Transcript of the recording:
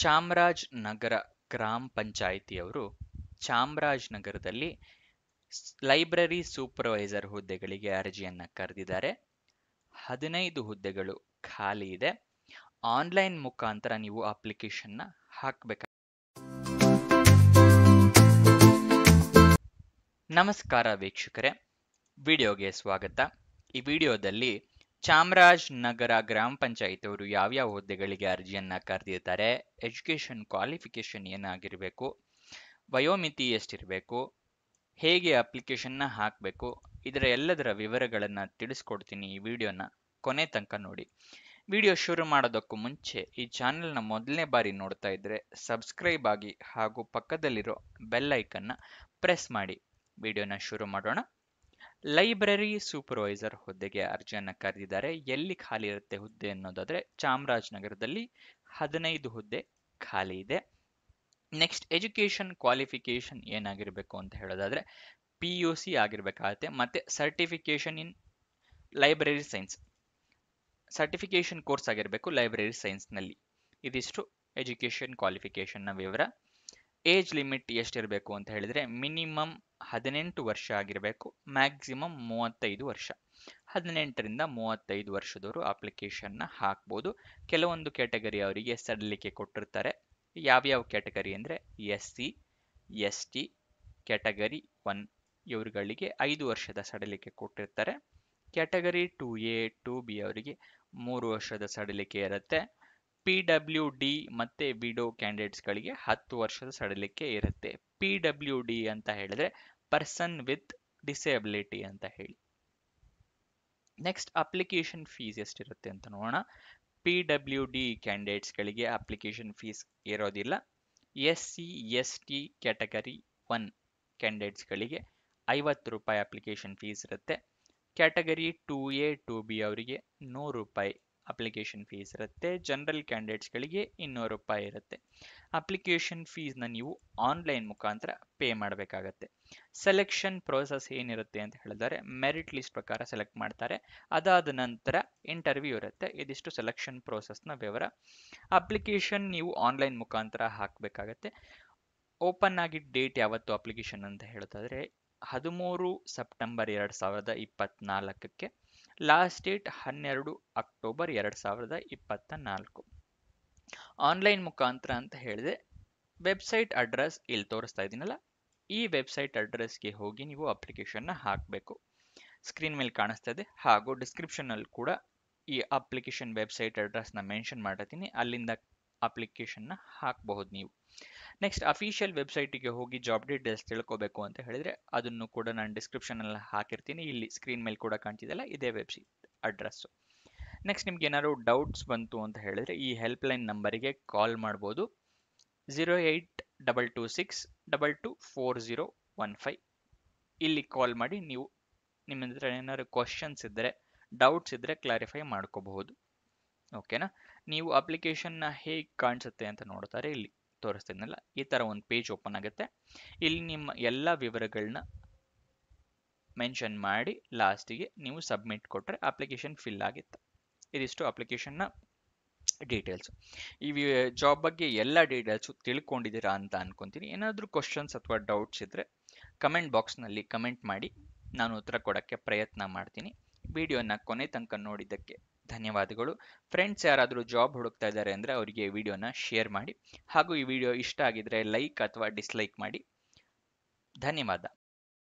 ಚಾಮರಾಜನಗರ ಗ್ರಾಮ ಪಂಚಾಯಿತಿಯವರು ಚಾಮರಾಜನಗರದಲ್ಲಿ library supervisor ಹುದ್ದೆಗಳಿಗೆ ಅರ್ಜಿಯನ್ನ ಕರೆದಿದ್ದಾರೆ. 15 ಹುದ್ದೆಗಳು ಖಾಲಿ ಇದೆ. ಆನ್ಲೈನ್ ಮುಖಾಂತರ ನೀವು ಅಪ್ಲಿಕೇಶನ್ನ ಹಾಕಬೇಕು. ನಮಸ್ಕಾರ ವೀಕ್ಷಕರೇ, ವಿಡಿಯೋಗೆ ಸ್ವಾಗತ. ಈ ವಿಡಿಯೋದಲ್ಲಿ ಚಾಮರಾಜನಗರ ಗ್ರಾಮ ಪಂಚಾಯಿತಿಯವರು ಯಾವ್ಯಾವ ಹುದ್ದೆಗಳಿಗೆ ಅರ್ಜಿಯನ್ನ ಕರೆದಿದ್ದಾರೆ, ಎಜುಕೇಶನ್ ಕ್ವಾಲಿಫಿಕೇಶನ್ ಏನಾಗಿರಬೇಕು, ವಯೋಮಿತಿ ಎಷ್ಟಿರಬೇಕು, ಹೇಗೆ ಅಪ್ಲಿಕೇಶನ್ನ ಹಾಕಬೇಕು, ಇದರ ಎಲ್ಲದರ ವಿವರಗಳನ್ನು ತಿಳಿಸ್ಕೊಡ್ತೀನಿ. ಈ ವಿಡಿಯೋನ ಕೊನೆ ತನಕ ನೋಡಿ. ವಿಡಿಯೋ ಶುರು ಮಾಡೋದಕ್ಕೂ ಮುಂಚೆ ಈ ಚಾನೆಲ್ನ ಮೊದಲನೇ ಬಾರಿ ನೋಡ್ತಾ ಇದ್ರೆ ಸಬ್ಸ್ಕ್ರೈಬ್ ಆಗಿ ಹಾಗೂ ಪಕ್ಕದಲ್ಲಿರೋ ಬೆಲ್ ಐಕನ್ನ ಪ್ರೆಸ್ ಮಾಡಿ. ವಿಡಿಯೋನ ಶುರು ಮಾಡೋಣ. ಲೈಬ್ರರಿ ಸೂಪರ್ವೈಸರ್ ಹುದ್ದೆಗೆ ಅರ್ಜಿಯನ್ನ ಕರೆದಿದ್ದಾರೆ. ಎಲ್ಲಿ ಖಾಲಿ ಇರುತ್ತೆ ಹುದ್ದೆ ಅನ್ನೋದಾದ್ರೆ ಚಾಮರಾಜನಗರದಲ್ಲಿ 15 ಹುದ್ದೆ ಖಾಲಿ ಇದೆ. ನೆಕ್ಸ್ಟ್, ಎಜುಕೇಶನ್ ಕ್ವಾಲಿಫಿಕೇಶನ್ ಏನಾಗಿರ್ಬೇಕು ಅಂತ ಹೇಳೋದಾದ್ರೆ PUC ಆಗಿರ್ಬೇಕಾಗತ್ತೆ. ಮತ್ತೆ ಸರ್ಟಿಫಿಕೇಶನ್ ಇನ್ ಲೈಬ್ರರಿ ಸೈನ್ಸ್, ಸರ್ಟಿಫಿಕೇಶನ್ ಕೋರ್ಸ್ ಆಗಿರಬೇಕು ಲೈಬ್ರರಿ ಸೈನ್ಸ್ ನಲ್ಲಿ. ಇದಿಷ್ಟು ಎಜುಕೇಶನ್ ಕ್ವಾಲಿಫಿಕೇಶನ್ ನ ವಿವರ. ಏಜ್ ಲಿಮಿಟ್ ಎಷ್ಟಿರಬೇಕು ಅಂತ ಹೇಳಿದ್ರೆ ಮಿನಿಮಮ್ 18 ವರ್ಷ ಆಗಿರಬೇಕು, ಮ್ಯಾಕ್ಸಿಮಮ್ 35 ವರ್ಷ. 18ರಿಂದ 35 ವರ್ಷದವರು ಅಪ್ಲಿಕೇಶನ್ ನ ಹಾಕ್ಬೋದು. ಕೆಲವೊಂದು ಕ್ಯಾಟಗರಿ ಅವರಿಗೆ ಸಡಿಲಿಕೆ ಕೊಟ್ಟಿರ್ತಾರೆ. ಯಾವ್ಯಾವ ಕ್ಯಾಟಗರಿ ಅಂದ್ರೆ SC ST ಕ್ಯಾಟಗರಿ 1 ಇವರುಗಳಿಗೆ 5 ವರ್ಷದ ಸಡಿಲಿಕೆ ಕೊಟ್ಟಿರ್ತಾರೆ. ಕ್ಯಾಟಗರಿ 2A 2B ಅವರಿಗೆ 3 ವರ್ಷದ ಸಡಿಲಿಕೆ ಇರುತ್ತೆ. PWD ಮತ್ತೆ ವಿಡೋ ಕ್ಯಾಂಡಿಡೇಟ್ಸ್ ಗಳಿಗೆ 10 ವರ್ಷದ ಸಡಿಲಿಕೆ ಇರುತ್ತೆ. PWD ಅಂತ ಹೇಳಿದ್ರೆ ಪರ್ಸನ್ ವಿತ್ ಡಿಸೇಬಿಲಿಟಿ ಅಂತ ಹೇಳಿ. ನೆಕ್ಸ್ಟ್, ಅಪ್ಲಿಕೇಶನ್ ಫೀಸ್ ಎಷ್ಟಿರುತ್ತೆ ಅಂತ ನೋಡೋಣ. PWD ಕ್ಯಾಂಡಿಡೇಟ್ಸ್ ಗಳಿಗೆ ಅಪ್ಲಿಕೇಶನ್ ಫೀಸ್ ಇರೋದಿಲ್ಲ. SC ST ಕ್ಯಾಟಗರಿ 1 ಕ್ಯಾಂಡಿಡೇಟ್ಸ್ ಗಳಿಗೆ 50 ರೂಪಾಯಿ ಅಪ್ಲಿಕೇಶನ್ ಫೀಸ್ ಇರುತ್ತೆ. ಕ್ಯಾಟಗರಿ 2A 2B ಅವರಿಗೆ 100 ರೂಪಾಯಿ ಅಪ್ಲಿಕೇಶನ್ ಫೀಸ್ ಇರುತ್ತೆ. ಜನರಲ್ ಕ್ಯಾಂಡಿಡೇಟ್ಸ್ ಗಳಿಗೆ 200 ರೂಪಾಯಿ ಇರುತ್ತೆ. ಅಪ್ಲಿಕೇಶನ್ ಫೀಸ್ ನ ನೀವು ಆನ್ಲೈನ್ ಮುಖಾಂತರ ಪೇ ಮಾಡಬೇಕಾಗತ್ತೆ. ಸೆಲೆಕ್ಷನ್ ಪ್ರೋಸೆಸ್ ಏನಿರುತ್ತೆ ಅಂತ ಹೇಳಿದರೆ ಮೆರಿಟ್ ಲಿಸ್ಟ್ ಪ್ರಕಾರ ಸೆಲೆಕ್ಟ್ ಮಾಡ್ತಾರೆ. ಅದಾದ ನಂತರ ಇಂಟರ್ವ್ಯೂ ಇರುತ್ತೆ. ಇದಿಷ್ಟು ಸೆಲೆಕ್ಷನ್ ಪ್ರೋಸೆಸ್ ನ ವಿವರ. ಅಪ್ಲಿಕೇಶನ್ ನೀವು ಆನ್ಲೈನ್ ಮುಖಾಂತರ ಹಾಕಬೇಕಾಗತ್ತೆ. ಓಪನ್ ಆಗಿ ಡೇಟ್ ಯಾವತ್ತು ಅಪ್ಲಿಕೇಶನ್ ಅಂತ ಹೇಳೋದಾದ್ರೆ 13 ಸೆಪ್ಟೆಂಬರ್ 2024ಕ್ಕೆ. Last date 12 October 2024. ಆನ್ಲೈನ್ ಮುಖಾಂತರ ಅಂತ ಹೇಳಿದ್ರೆ ವೆಬ್ಸೈಟ್ ಅಡ್ರೆಸ್ ಇಲ್ಲಿ ತೋರಿಸ್ತಾ ಇದ್ದೀನಲ್ಲ, ಈ ವೆಬ್ಸೈಟ್ ಅಡ್ರೆಸ್ಗೆ ಹೋಗಿ ನೀವು ಅಪ್ಲಿಕೇಶನ್ ನ ಹಾಕಬೇಕು. ಸ್ಕ್ರೀನ್ ಮೇಲೆ ಕಾಣಿಸ್ತಾ ಇದೆ. ಹಾಗೂ ಡಿಸ್ಕ್ರಿಪ್ಷನ್ ಅಲ್ಲಿ ಕೂಡ ಈ ಅಪ್ಲಿಕೇಶನ್ ವೆಬ್ಸೈಟ್ ಅಡ್ರೆಸ್ ನ ಮೆನ್ಷನ್ ಮಾಡಿರ್ತೀನಿ. ಅಲ್ಲಿಂದ ಅಪ್ಲಿಕೇಶನ್ ನ ಹಾಕಬಹುದು ನೀವು. ನೆಕ್ಸ್ಟ್, ಅಫಿಷಿಯಲ್ ವೆಬ್ಸೈಟ್ಗೆ ಹೋಗಿ ಜಾಬ್ ಡೀಟೇಲ್ಸ್ ತಿಳ್ಕೋಬೇಕು ಅಂತ ಹೇಳಿದ್ರೆ ಅದನ್ನು ಕೂಡ ನಾನು ಡಿಸ್ಕ್ರಿಪ್ಷನ್ ಅಲ್ಲಿ ಹಾಕಿರ್ತೀನಿ. ಇಲ್ಲಿ ಸ್ಕ್ರೀನ್ ಮೇಲೆ ಕೂಡ ಕಾಣ್ತಿದೆಯಲ್ಲ, ಇದೇ ವೆಬ್ಸೈಟ್ ಅಡ್ರೆಸ್. ನೆಕ್ಸ್ಟ್, ನಿಮ್ಗೆ ಏನಾದ್ರು ಡೌಟ್ಸ್ ಬಂತು ಅಂತ ಹೇಳಿದ್ರೆ ಈ ಹೆಲ್ಪ್ ಲೈನ್ ನಂಬರಿಗೆ ಕಾಲ್ ಮಾಡ್ಬೋದು. 08226224015 ಇಲ್ಲಿ ಕಾಲ್ ಮಾಡಿ ನೀವು ನಿಮ್ಮ ಹತ್ರ ಏನಾದ್ರು ಕ್ವಶನ್ಸ್ ಇದ್ದರೆ, ಡೌಟ್ಸ್ ಇದ್ದರೆ ಕ್ಲಾರಿಫೈ ಮಾಡ್ಕೋಬಹುದು. ಓಕೆನಾ? ನೀವು ಅಪ್ಲಿಕೇಶನ್ ನ ಹೇಗೆ ಕಾಣಿಸುತ್ತೆ ಅಂತ ನೋಡ್ತಾರೆ, ಇಲ್ಲಿ ತೋರಿಸ್ತೀನಲ್ಲ, ಈ ತರ ಒಂದು ಪೇಜ್ ಓಪನ್ ಆಗುತ್ತೆ. ಇಲ್ಲಿ ನಿಮ್ಮ ಎಲ್ಲ ವಿವರಗಳನ್ನ ಮೆನ್ಷನ್ ಮಾಡಿ ಲಾಸ್ಟಿಗೆ ನೀವು ಸಬ್ಮಿಟ್ ಕೊಟ್ರೆ ಅಪ್ಲಿಕೇಶನ್ ಫಿಲ್ ಆಗುತ್ತೆ. ಇದಿಷ್ಟು ಅಪ್ಲಿಕೇಶನ್ ನ ಡೀಟೇಲ್ಸ್. ಈ ಜಾಬ್ ಬಗ್ಗೆ ಎಲ್ಲ ಡೀಟೇಲ್ಸ್ ತಿಳ್ಕೊಂಡಿದ್ದೀರಾ ಅಂತ ಅನ್ಕೊಂತೀನಿ. ಏನಾದರೂ ಕ್ವಶನ್ಸ್ ಅಥವಾ ಡೌಟ್ಸ್ ಇದ್ರೆ ಕಮೆಂಟ್ ಬಾಕ್ಸ್ ನಲ್ಲಿ ಕಮೆಂಟ್ ಮಾಡಿ, ನಾನು ಉತ್ತರ ಕೊಡಕ್ಕೆ ಪ್ರಯತ್ನ ಮಾಡ್ತೀನಿ. ವಿಡಿಯೋನ ಕೊನೆ ತನಕ ನೋಡಿದ್ದಕ್ಕೆ ಧನ್ಯವಾದಗಳು. ಫ್ರೆಂಡ್ಸ್ ಯಾರಾದರೂ ಜಾಬ್ ಹುಡುಕ್ತಾ ಇದ್ದಾರೆ ಅಂದರೆ ಅವರಿಗೆ ವಿಡಿಯೋನ ಶೇರ್ ಮಾಡಿ. ಹಾಗೂ ಈ ವಿಡಿಯೋ ಇಷ್ಟ ಆಗಿದ್ರೆ ಲೈಕ್ ಅಥವಾ ಡಿಸ್ಲೈಕ್ ಮಾಡಿ. ಧನ್ಯವಾದ.